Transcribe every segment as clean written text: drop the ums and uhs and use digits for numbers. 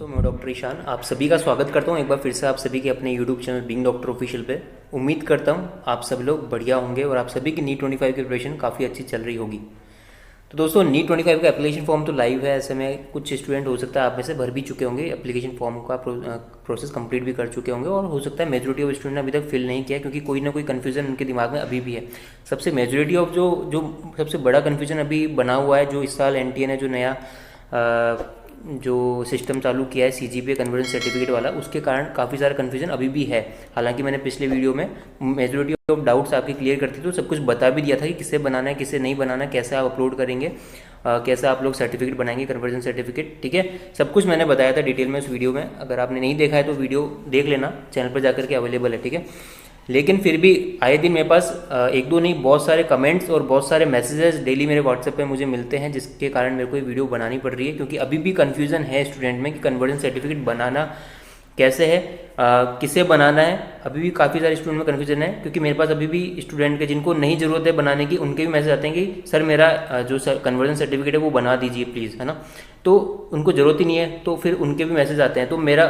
दोस्तों, मैं डॉक्टर ईशान आप सभी का स्वागत करता हूं एक बार फिर से आप सभी के अपने YouTube channel being doctor official पे। उम्मीद करता हूं आप सब लोग बढ़िया होंगे और आप सभी की नीट 25 की प्रिपरेशन काफ़ी अच्छी चल रही होगी। तो दोस्तों, नीट 25 का एप्लीकेशन फॉर्म तो लाइव है। ऐसे में कुछ स्टूडेंट हो सकता है आप में से भर भी चुके होंगे, एप्लीकेशन फॉर्म का प्रोसेस कंप्लीट भी कर चुके होंगे, और हो सकता है मेजोरिटी ऑफ स्टूडेंट ने अभी तक फिल नहीं किया क्योंकि कोई ना कोई कन्फ्यूजन उनके दिमाग में अभी भी है। सबसे मेजोरिटी ऑफ जो सबसे बड़ा कन्फ्यूजन अभी बना हुआ है, जो इस साल एनटीए ने जो नया जो सिस्टम चालू किया है सीजीपीए कन्वर्जन सर्टिफिकेट वाला, उसके कारण काफ़ी सारा कन्फ्यूजन अभी भी है। हालांकि मैंने पिछले वीडियो में मेजोरिटी ऑफ डाउट्स आपके क्लियर करती तो सब कुछ बता भी दिया था कि किसे बनाना है किसे नहीं बनाना है, कैसे आप अपलोड करेंगे, कैसे आप लोग सर्टिफिकेट बनाएंगे कन्वर्जन सर्टिफिकेट। ठीक है, सब कुछ मैंने बताया था डिटेल में उस वीडियो में। अगर आपने नहीं देखा है तो वीडियो देख लेना, चैनल पर जाकर के अवेलेबल है। ठीक है, लेकिन फिर भी आए दिन मेरे पास एक दो नहीं बहुत सारे कमेंट्स और बहुत सारे मैसेजेस डेली मेरे व्हाट्सएप पे मुझे मिलते हैं, जिसके कारण मेरे को ये वीडियो बनानी पड़ रही है। क्योंकि अभी भी कन्फ्यूज़न है स्टूडेंट में कि कन्वर्जन सर्टिफिकेट बनाना कैसे है, किसे बनाना है। अभी भी काफ़ी सारे स्टूडेंट में कन्फ्यूजन है, क्योंकि मेरे पास अभी भी स्टूडेंट के जिनको नहीं ज़रूरत है बनाने की, उनके भी मैसेज आते हैं कि सर मेरा जो कन्वर्जन सर्टिफिकेट है वो बना दीजिए प्लीज़, है ना। तो उनको ज़रूरत ही नहीं है, तो फिर उनके भी मैसेज आते हैं। तो मेरा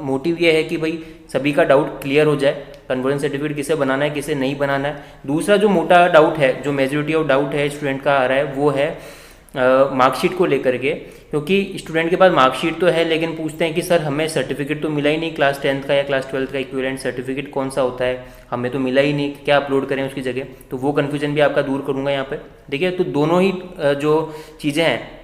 मोटिव ये है कि भाई सभी का डाउट क्लियर हो जाए, कन्वर्जन सर्टिफिकेट किसे बनाना है किसे नहीं बनाना है। दूसरा जो मोटा डाउट है, जो मेजोरिटी ऑफ डाउट है स्टूडेंट का आ रहा है, वो है मार्कशीट को लेकर के। क्योंकि स्टूडेंट के पास मार्कशीट तो है, लेकिन पूछते हैं कि सर हमें सर्टिफिकेट तो मिला ही नहीं, क्लास 10th का या क्लास 12th का इक्विवेलेंट सर्टिफिकेट कौन सा होता है, हमें तो मिला ही नहीं, क्या अपलोड करें उसकी जगह। तो वो कन्फ्यूजन भी आपका दूर करूंगा यहाँ पे। ठीक है, तो दोनों ही जो चीज़ें हैं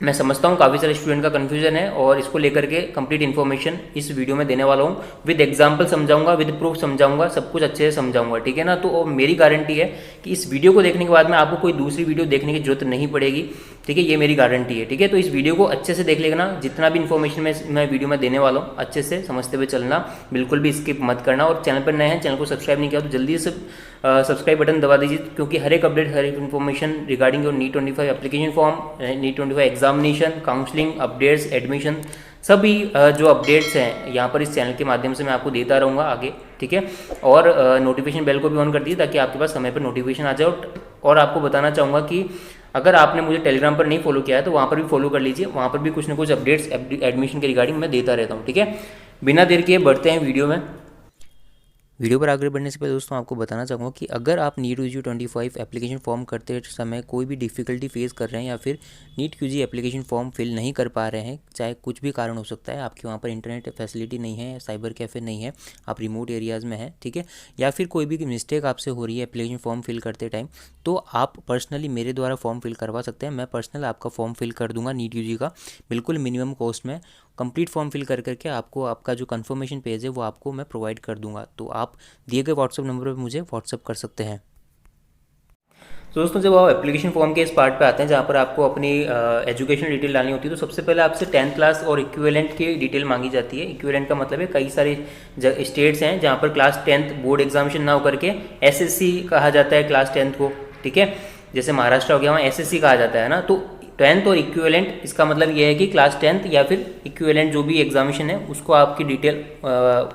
मैं समझता हूँ काफ़ी सारे स्टूडेंट का कन्फ्यूजन है, और इसको लेकर के कंप्लीट इन्फॉर्मेशन इस वीडियो में देने वाला हूँ। विद एग्जांपल समझाऊंगा, विद प्रूफ समझाऊंगा, सब कुछ अच्छे से समझाऊंगा। ठीक है ना। तो मेरी गारंटी है कि इस वीडियो को देखने के बाद में आपको कोई दूसरी वीडियो देखने की जरूरत नहीं पड़ेगी। ठीक है, ये मेरी गारंटी है। ठीक है, तो इस वीडियो को अच्छे से देख लेना, जितना भी इन्फॉर्मेशन मैं वीडियो में देने वाला हूँ अच्छे से समझते हुए चलना, बिल्कुल भी स्किप मत करना। और चैनल पर नए हैं, चैनल को सब्सक्राइब नहीं किया तो जल्दी से सब्सक्राइब बटन दबा दीजिए, क्योंकि हर एक अपडेट, हर एक information regarding your NEET 25 application form, NEET 25 examination, counselling updates, admission, सभी जो अपडेट्स हैं यहाँ पर इस चैनल के माध्यम से मैं आपको देता रहूँगा आगे। ठीक है, और नोटिफिकेशन बेल को भी ऑन कर दीजिए ताकि आपके पास समय पर नोटिफिकेशन आ जाए। और आपको बताना चाहूँगा कि अगर आपने मुझे टेलीग्राम पर नहीं फॉलो किया है तो वहाँ पर भी फॉलो कर लीजिए, वहाँ पर भी कुछ ना कुछ अपडेट्स एडमिशन के रिगार्डिंग मैं देता रहता हूँ। ठीक है, बिना देर किए बढ़ते हैं वीडियो पर आगे बढ़ने से पहले दोस्तों आपको बताना चाहूँगा कि अगर आप नीट यूजी 25 एप्लीकेशन फॉर्म करते समय कोई भी डिफ़िकल्टी फेस कर रहे हैं, या फिर NEET UG application form fill नहीं कर पा रहे हैं, चाहे कुछ भी कारण हो सकता है, आपके वहाँ पर इंटरनेट फैसिलिटी नहीं है, साइबर कैफ़े नहीं है, आप रिमोट एरियाज़ में हैं, ठीक है, या फिर कोई भी मिस्टेक आपसे हो रही है एप्लीकेशन फॉर्म फिल करते टाइम, तो आप पर्सनली मेरे द्वारा फॉर्म फिल करवा सकते हैं। मैं पर्सनल आपका फॉर्म फिल कर दूंगा नीट यूजी का, बिल्कुल मिनिमम कॉस्ट में कंप्लीट फॉर्म फिल कर करके आपको आपका जो कंफर्मेशन पेज है वो आपको मैं प्रोवाइड कर दूंगा। तो आप दिए गए व्हाट्सअप नंबर पर मुझे व्हाट्सअप कर सकते हैं। तो दोस्तों, जब आप एप्लीकेशन फॉर्म के इस पार्ट पे आते हैं जहाँ पर आपको अपनी एजुकेशन डिटेल डालनी होती है, तो सबसे पहले आपसे 10th क्लास और इक्विवेलेंट की डिटेल मांगी जाती है। इक्विवेलेंट का मतलब है कई सारे स्टेट्स हैं जहाँ पर क्लास 10th बोर्ड एग्जामिनेशन ना होकर के एसएससी कहा जाता है क्लास 10th को। ठीक है, जैसे महाराष्ट्र हो गया वहाँ एसएससी कहा जाता है ना। तो 10th और इक्विवेलेंट, इसका मतलब ये है कि क्लास 10th या फिर इक्विवेलेंट जो भी एग्जामिनेशन है उसको आपकी डिटेल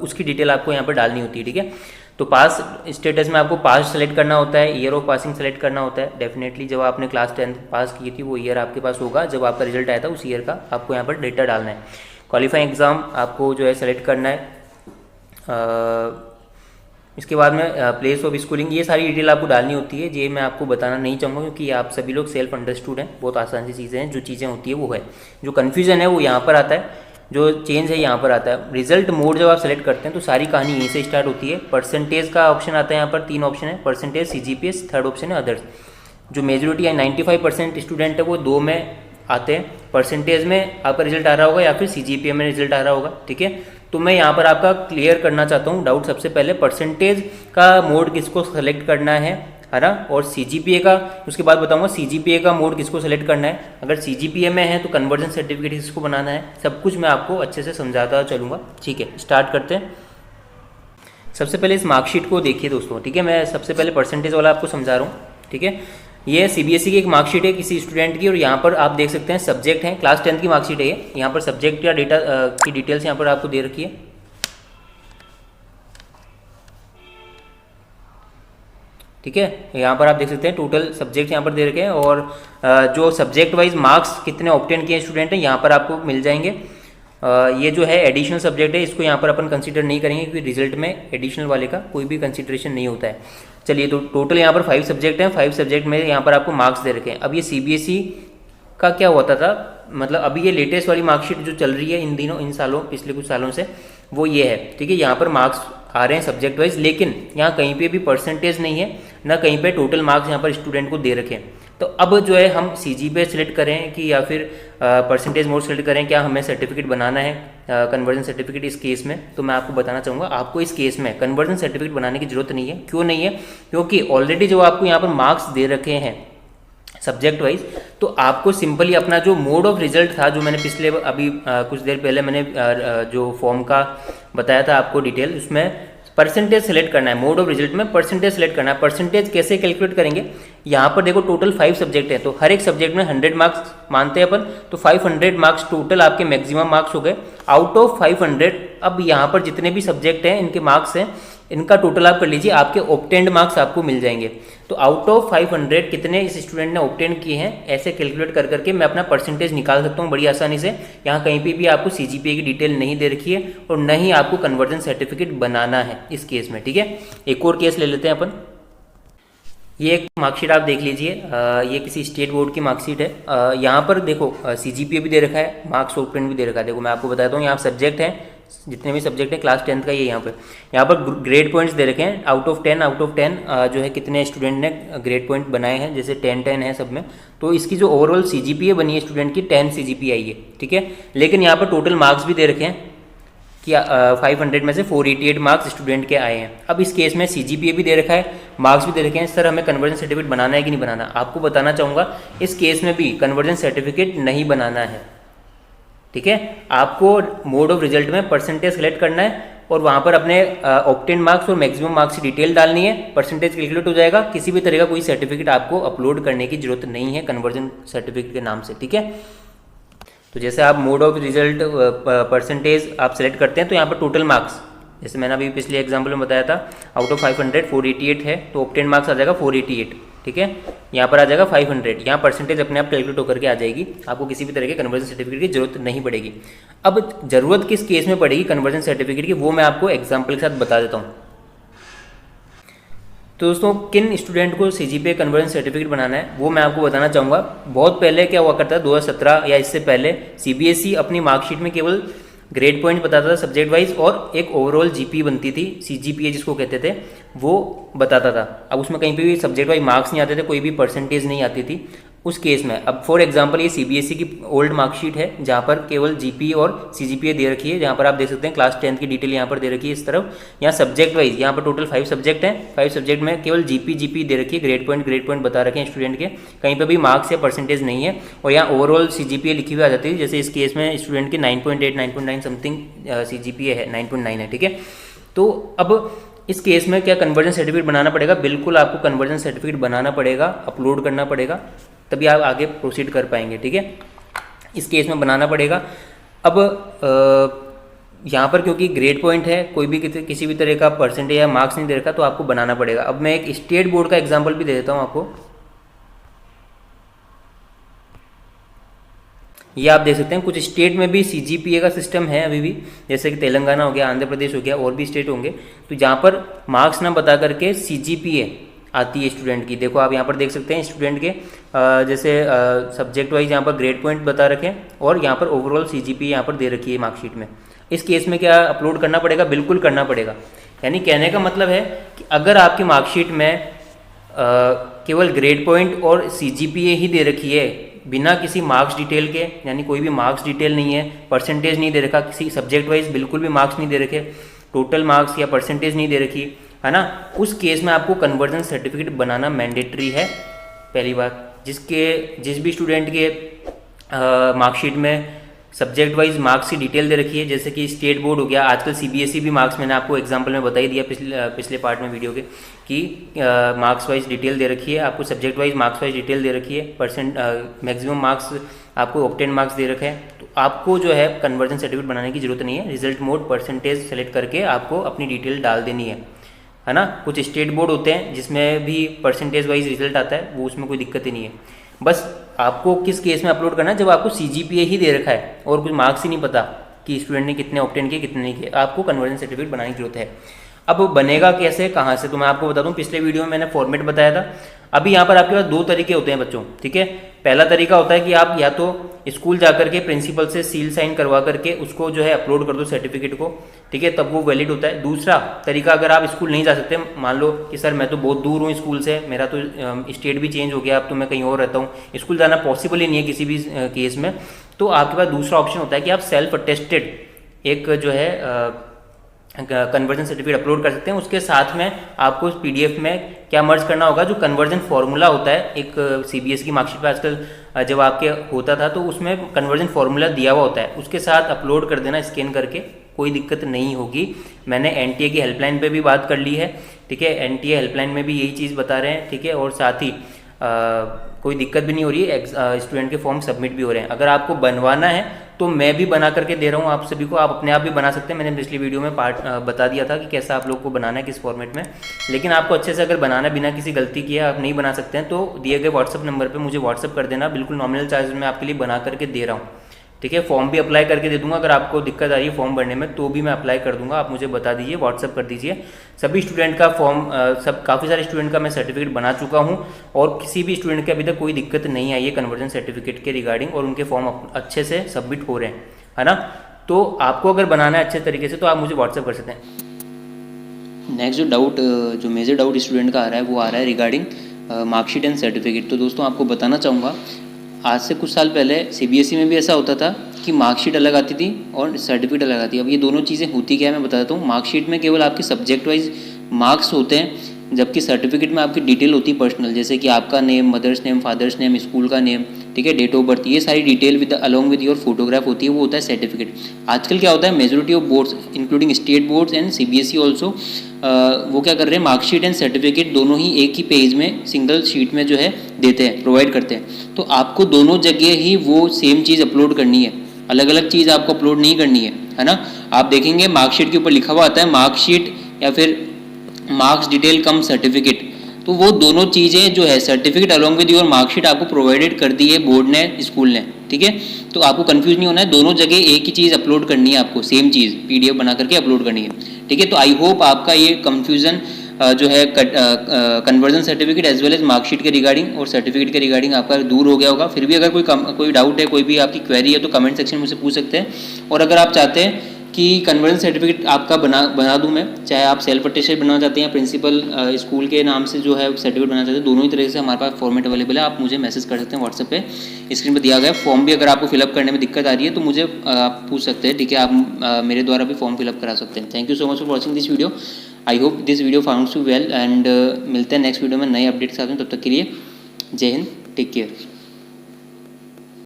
उसकी डिटेल आपको यहाँ पर डालनी होती है। ठीक है, तो पास स्टेटस में आपको पास सेलेक्ट करना होता है, ईयर ऑफ पासिंग सेलेक्ट करना होता है। डेफिनेटली जब आपने क्लास 10th पास की थी वो ईयर आपके पास होगा, जब आपका रिजल्ट आया था उस ईयर का आपको यहाँ पर डेटा डालना है। क्वालिफाइंग एग्ज़ाम आपको जो है सेलेक्ट करना है। इसके बाद में प्लेस ऑफ स्कूलिंग, ये सारी डिटेल आपको डालनी होती है। ये मैं आपको बताना नहीं चाहूँगा क्योंकि आप सभी लोग सेल्फ अंडरस्टूड हैं, बहुत आसान सी चीज़ें हैं। जो चीज़ें होती है वो है, जो कन्फ्यूजन है वो यहाँ पर आता है, जो चेंज है यहाँ पर आता है। रिजल्ट मोड जब आप सेलेक्ट करते हैं तो सारी कहानी यहीं से स्टार्ट होती है। परसेंटेज का ऑप्शन आता है, यहाँ पर 3 ऑप्शन है, परसेंटेज, सीजीपीएस, थर्ड ऑप्शन है अदर्स। जो मेजोरिटी है 95% स्टूडेंट है वो 2 में आते हैं, परसेंटेज में आपका रिजल्ट आ रहा होगा या फिर सीजीपीए में रिजल्ट आ रहा होगा। ठीक है, तो मैं यहाँ पर आपका क्लियर करना चाहता हूँ डाउट। सबसे पहले परसेंटेज का मोड किसको सेलेक्ट करना है ना, और सीजीपीए का उसके बाद बताऊंगा सीजीपीए का मोड किसको सेलेक्ट करना है। अगर सीजीपीए में है तो कन्वर्जन सर्टिफिकेट किसको बनाना है, सब कुछ मैं आपको अच्छे से समझाता चलूँगा। ठीक है, स्टार्ट करते हैं। सबसे पहले इस मार्कशीट को देखिए दोस्तों। ठीक है, मैं सबसे पहले परसेंटेज वाला आपको समझा रहा हूँ। ठीक है, ये सीबीएसई की एक मार्कशीट है किसी स्टूडेंट की, और यहाँ पर आप देख सकते हैं सब्जेक्ट हैं, क्लास 10th की मार्कशीट है ये। यहाँ पर सब्जेक्ट या डेटा की डिटेल्स यहाँ पर आपको दे रखी है। ठीक है, यहाँ पर आप देख सकते हैं टोटल सब्जेक्ट यहाँ पर दे रखे हैं, और जो सब्जेक्ट वाइज मार्क्स कितने ऑब्टेन किए स्टूडेंट हैं यहाँ पर आपको मिल जाएंगे। ये जो है एडिशनल सब्जेक्ट है, इसको यहाँ पर अपन कंसीडर नहीं करेंगे क्योंकि रिजल्ट में एडिशनल वाले का कोई भी कंसीडरेशन नहीं होता है। चलिए, तो टोटल यहाँ पर 5 सब्जेक्ट हैं, 5 सब्जेक्ट में यहाँ पर आपको मार्क्स दे रखे हैं। अब ये सीबीएसई का क्या होता था, मतलब अभी ये लेटेस्ट वाली मार्कशीट जो चल रही है इन दिनों, इन सालों, पिछले कुछ सालों से, वो ये है, ठीक है। यहाँ पर मार्क्स आ रहे हैं सब्जेक्ट वाइज, लेकिन यहाँ कहीं पे भी परसेंटेज नहीं है, ना कहीं पे टोटल मार्क्स यहाँ पर स्टूडेंट को दे रखे हैं। तो अब जो है हम सीजी पे सिलेक्ट करें कि या फिर परसेंटेज मोड सेलेक्ट करें, क्या हमें सर्टिफिकेट बनाना है कन्वर्जन सर्टिफिकेट इस केस में, तो मैं आपको बताना चाहूँगा आपको इस केस में कन्वर्जन सर्टिफिकेट बनाने की जरूरत नहीं है। क्यों नहीं है? क्योंकि ऑलरेडी जो आपको यहाँ पर मार्क्स दे रखे हैं सब्जेक्ट वाइज, तो आपको सिंपली अपना जो मोड ऑफ रिजल्ट था, जो मैंने पिछले अभी कुछ देर पहले मैंने जो फॉर्म का बताया था आपको डिटेल, उसमें परसेंटेज सेलेक्ट करना है। मोड ऑफ रिजल्ट में परसेंटेज सेलेक्ट करना है। परसेंटेज कैसे कैलकुलेट करेंगे? यहाँ पर देखो टोटल 5 सब्जेक्ट है, तो हर एक सब्जेक्ट में 100 मार्क्स मानते हैं अपन, तो 500 मार्क्स टोटल आपके मैक्सिमम मार्क्स हो गए। आउट ऑफ 500 अब यहाँ पर जितने भी सब्जेक्ट हैं इनके मार्क्स हैं, इनका टोटल आप कर लीजिए, आपके ऑब्टेन्ड मार्क्स आपको मिल जाएंगे। तो आउट ऑफ 500 कितने इस स्टूडेंट ने ऑब्टेन किए हैं, ऐसे कैलकुलेट कर करके मैं अपना परसेंटेज निकाल सकता हूँ बड़ी आसानी से। यहाँ कहीं पे भी आपको सीजीपीए की डिटेल नहीं दे रखी है और न ही आपको कन्वर्जन सर्टिफिकेट बनाना है इस केस में, ठीक है। एक और केस ले लेते हैं अपन। ये एक मार्कशीट आप देख लीजिए, ये किसी स्टेट बोर्ड की मार्कशीट है। यहाँ पर देखो सीजीपीए भी दे रखा है, मार्क्स ऑब्टेन भी दे रखा है। देखो मैं आपको बताता हूँ, यहाँ सब्जेक्ट हैं, जितने भी सब्जेक्ट हैं क्लास 10th का ये यहाँ पर ग्रेड पॉइंट्स दे रखे हैं। आउट ऑफ 10 जो है कितने स्टूडेंट ने ग्रेड पॉइंट बनाए हैं, जैसे 10 है सब में, तो इसकी जो ओवरऑल सीजीपीए बनी है स्टूडेंट की 10 सीजीपीए आई है, ठीक है। लेकिन यहाँ पर टोटल मार्क्स भी दे रखे हैं कि 500 में से 488 मार्क्स स्टूडेंट के आए हैं। अब इस केस में सीजीपीए भी दे रखा है, मार्क्स भी दे रखे हैं। सर हमें कन्वर्जन सर्टिफिकेट बनाना है कि नहीं बनाना? आपको बताना चाहूँगा इस केस में भी कन्वर्जन सर्टिफिकेट नहीं बनाना है, ठीक है। आपको मोड ऑफ रिजल्ट में परसेंटेज सेलेक्ट करना है और वहाँ पर अपने ऑब्टेन मार्क्स और मैक्सिमम मार्क्स की डिटेल डालनी है, परसेंटेज कैलकुलेट हो जाएगा। किसी भी तरह का कोई सर्टिफिकेट आपको अपलोड करने की जरूरत नहीं है कन्वर्जन सर्टिफिकेट के नाम से, ठीक है। तो जैसे आप मोड ऑफ रिजल्ट परसेंटेज आप सेलेक्ट करते हैं, तो यहाँ पर टोटल मार्क्स, जैसे मैंने अभी पिछले एग्जाम्पल में बताया था, आउट ऑफ 500 488 है, तो ऑब्टेन मार्क्स आ जाएगा 488, ठीक है। यहाँ पर आ जाएगा 500, यहाँ परसेंटेज अपने आप कैलकुलेट होकर के आ जाएगी, आपको किसी भी तरह के कन्वर्जन सर्टिफिकेट की जरूरत नहीं पड़ेगी। अब जरूरत किस केस में पड़ेगी कन्वर्जन सर्टिफिकेट की, वो मैं आपको एग्जाम्पल के साथ बता देता हूँ। तो दोस्तों किन स्टूडेंट को सीजीपीए कन्वर्जन सर्टिफिकेट बनाना है वो मैं आपको बताना चाहूँगा। बहुत पहले क्या हुआ करता है, 2017 या इससे पहले सीबीएसई अपनी मार्कशीट में केवल ग्रेड पॉइंट बताता था सब्जेक्ट वाइज और एक ओवरऑल जीपी बनती थी, सीजीपीए जिसको कहते थे, वो बताता था। अब उसमें कहीं पे भी सब्जेक्ट वाइज मार्क्स नहीं आते थे, कोई भी परसेंटेज नहीं आती थी उस केस में। अब फॉर एग्जांपल ये सीबीएसई की ओल्ड मार्कशीट है जहाँ पर केवल जीपी और सीजीपीए दे रखी है, जहाँ पर आप देख सकते हैं क्लास 10th की डिटेल यहाँ पर दे रखी है इस तरफ। यहाँ सब्जेक्ट वाइज यहाँ पर टोटल 5 सब्जेक्ट हैं, 5 सब्जेक्ट में केवल जीपी दे रखी है, ग्रेड पॉइंट बता रखे हैं स्टूडेंट के, कहीं पर भी मार्क्स या परसेंटेज नहीं है। और यहाँ ओवरऑल सीजीपीए लिखी हुई आ जाती है, जैसे इस केस में स्टूडेंट की 9.8 9.9 समथिंग सीजीपीए है, 9.9 है, ठीक है। तो अब इस केस में क्या कन्वर्जन सर्टिफिकेट बनाना पड़ेगा? बिल्कुल आपको कन्वर्जन सर्टिफिकेट बनाना पड़ेगा, अपलोड करना पड़ेगा, तभी आप आगे प्रोसीड कर पाएंगे, ठीक है। इस केस में बनाना पड़ेगा। अब यहाँ पर क्योंकि ग्रेड पॉइंट है, कोई भी किसी भी तरह का परसेंटेज या मार्क्स नहीं दे रखा, तो आपको बनाना पड़ेगा। अब मैं एक स्टेट बोर्ड का एग्जाम्पल भी दे देता हूँ आपको। ये आप देख सकते हैं कुछ स्टेट में भी सीजीपीए का सिस्टम है अभी भी, जैसे कि तेलंगाना हो गया, आंध्र प्रदेश हो गया, और भी स्टेट होंगे, तो जहाँ पर मार्क्स ना बता करके सीजीपीए आती है स्टूडेंट की। देखो आप यहाँ पर देख सकते हैं स्टूडेंट के जैसे सब्जेक्ट वाइज यहाँ पर ग्रेड पॉइंट बता रखे हैं और यहाँ पर ओवरऑल सीजीपीए यहाँ पर दे रखी है मार्कशीट में। इस केस में क्या अपलोड करना पड़ेगा? बिल्कुल करना पड़ेगा। यानी कहने का मतलब है कि अगर आपकी मार्कशीट में केवल ग्रेड पॉइंट और सीजीपीए ही दे रखी है बिना किसी मार्क्स डिटेल के, यानी कोई भी मार्क्स डिटेल नहीं है, परसेंटेज नहीं दे रखा, किसी सब्जेक्ट वाइज बिल्कुल भी मार्क्स नहीं दे रखे, टोटल मार्क्स या परसेंटेज नहीं दे रखी है ना, उस केस में आपको कन्वर्जन सर्टिफिकेट बनाना मैंडेटरी है। पहली बात, जिस भी स्टूडेंट के मार्कशीट में सब्जेक्ट वाइज मार्क्स की डिटेल दे रखी है, जैसे कि स्टेट बोर्ड हो गया, आजकल सीबीएसई भी मार्क्स, मैंने आपको एग्जांपल में बता ही दिया पिछले पार्ट में वीडियो के, कि मार्क्स वाइज डिटेल दे रखी है, आपको subject wise marks wise detail दे रखी है, मैक्सिमम मार्क्स आपको ऑब्टेन मार्क्स दे रखे हैं, तो आपको जो है कन्वर्जन सर्टिफिकेट बनाने की जरूरत नहीं है। रिजल्ट मोड परसेंटेज सेलेक्ट करके आपको अपनी डिटेल डाल देनी है ना। कुछ स्टेट बोर्ड होते हैं जिसमें भी परसेंटेज वाइज रिजल्ट आता है, वो उसमें कोई दिक्कत ही नहीं है। बस आपको किस केस में अपलोड करना है? जब आपको सीजीपीए ही दे रखा है और कुछ मार्क्स ही नहीं पता, कि स्टूडेंट ने कितने ऑब्टेन किए कितने नहीं किए, आपको कन्वर्जन सर्टिफिकेट बनाने की जरूरत है। अब बनेगा कैसे, कहाँ से, तो मैं आपको बता दूं, पिछले वीडियो में मैंने फॉर्मेट बताया था। अभी यहाँ पर आपके पास दो तरीके होते हैं बच्चों, ठीक है। पहला तरीका होता है कि आप या तो स्कूल जा करके प्रिंसिपल से सील साइन करवा करके उसको जो है अपलोड कर दो सर्टिफिकेट को, ठीक है, तब वो वैलिड होता है। दूसरा तरीका, अगर आप स्कूल नहीं जा सकते, मान लो कि सर मैं तो बहुत दूर हूँ स्कूल से, मेरा तो स्टेट भी चेंज हो गया, अब तो मैं कहीं और रहता हूँ, स्कूल जाना पॉसिबल ही नहीं है किसी भी केस में, तो आपके पास दूसरा ऑप्शन होता है कि आप सेल्फ अटेस्टेड एक जो है कन्वर्जन सर्टिफिकेट अपलोड कर सकते हैं। उसके साथ में आपको पीडीएफ में क्या मर्ज करना होगा, जो कन्वर्जन फॉर्मूला होता है, एक सीबीएसई की मार्कशीट पर आजकल जब आपके होता था तो उसमें कन्वर्जन फॉर्मूला दिया हुआ होता है, उसके साथ अपलोड कर देना स्कैन करके, कोई दिक्कत नहीं होगी। मैंने एनटीए की हेल्पलाइन पे भी बात कर ली है, ठीक है, एनटीए हेल्पलाइन में भी यही चीज़ बता रहे हैं, ठीक है, और साथ ही कोई दिक्कत भी नहीं हो रही है, स्टूडेंट के फॉर्म सबमिट भी हो रहे हैं। अगर आपको बनवाना है तो मैं भी बना करके दे रहा हूँ आप सभी को, आप अपने आप भी बना सकते हैं। मैंने पिछली वीडियो में बता दिया था कि कैसा आप लोग को बनाना है, किस फॉर्मेट में, लेकिन आपको अच्छे से अगर बनाना बिना किसी गलती किए आप नहीं बना सकते हैं तो दिए गए व्हाट्सअप नंबर पर मुझे व्हाट्सअप कर देना, बिल्कुल नॉमिनल चार्ज में आपके लिए बना करके दे रहा हूँ, ठीक है। फॉर्म भी अप्लाई करके दे दूंगा, अगर आपको दिक्कत आ रही है फॉर्म भरने में तो भी मैं अप्लाई कर दूंगा, आप मुझे बता दीजिए, व्हाट्सअप कर दीजिए। सभी स्टूडेंट का फॉर्म, सब काफ़ी सारे स्टूडेंट का मैं सर्टिफिकेट बना चुका हूं और किसी भी स्टूडेंट के अभी तक कोई दिक्कत नहीं आई है कन्वर्जन सर्टिफिकेट के रिगार्डिंग, और उनके फॉर्म अच्छे से सबमिट हो रहे हैं, है ना। तो आपको अगर बनाना है अच्छे तरीके से तो आप मुझे व्हाट्सअप कर सकते हैं। नेक्स्ट जो डाउट, जो मेजर डाउट स्टूडेंट का आ रहा है वो आ रहा है रिगार्डिंग मार्कशीट एंड सर्टिफिकेट। तो दोस्तों आपको बताना चाहूँगा, आज से कुछ साल पहले सीबीएसई में भी ऐसा होता था कि मार्कशीट अलग आती थी और सर्टिफिकेट अलग आती है। अब ये दोनों चीज़ें होती क्या है मैं बता देता हूँ। मार्कशीट में केवल आपके सब्जेक्ट वाइज मार्क्स होते हैं, जबकि सर्टिफिकेट में आपकी डिटेल होती है पर्सनल, जैसे कि आपका name, mother's name, father's name, school का नेम, ठीक है, डेट ऑफ बर्थ, ये सारी detail with along with your photograph होती है, वो होता है सर्टिफिकेट। आजकल क्या होता है, majority of boards including state boards and CBSE also, वो क्या कर रहे हैं, मार्कशीट एंड सर्टिफिकेट दोनों ही एक ही पेज में सिंगल शीट में जो है देते हैं, प्रोवाइड करते हैं। तो आपको दोनों जगह ही वो सेम चीज़ अपलोड करनी है, अलग अलग चीज़ आपको अपलोड नहीं करनी है ना। आप देखेंगे मार्कशीट के ऊपर लिखा हुआ आता है मार्कशीट या फिर मार्क्स डिटेल कम सर्टिफिकेट, तो वो दोनों चीज़ें जो है certificate along with your marksheet आपको प्रोवाइडेड कर दी है बोर्ड ने, स्कूल ने, ठीक है। तो आपको कंफ्यूज नहीं होना है, दोनों जगह एक ही चीज़ अपलोड करनी है, आपको सेम चीज़ पीडीएफ बना करके अपलोड करनी है, ठीक है। तो आई होप आपका ये कंफ्यूजन जो है conversion certificate as well as marksheet के रिगार्डिंग और सर्टिफिकेट के रिगार्डिंग आपका दूर हो गया होगा। फिर भी अगर कोई डाउट है, कोई भी आपकी क्वेरी है तो कमेंट सेक्शन में मुझसे पूछ सकते हैं। और अगर आप चाहते हैं कि कन्वर्जन सर्टिफिकेट आपका बना दूं मैं, चाहे आप सेल्फ अटेस्टेड बनाना चाहते हैं या प्रिंसिपल स्कूल के नाम से जो है सर्टिफिकेट बनाना चाहते हैं, दोनों ही तरह से हमारे पास फॉर्मेट अवेलेबल है। आप मुझे मैसेज कर सकते हैं व्हाट्सएप पे, स्क्रीन पर दिया गया फॉर्म भी अगर आपको फिलअप करने में दिक्कत आ रही है तो मुझे आप पूछ सकते हैं, ठीक है। आप मेरे द्वारा भी फॉर्म फिलअप करा सकते हैं। Thank you so much for watching this video. I hope this video founts you well and मिलते हैं नेक्स्ट वीडियो में नए अपडेट के साथ में। तब तक के लिए जय हिंद, टेक केयर।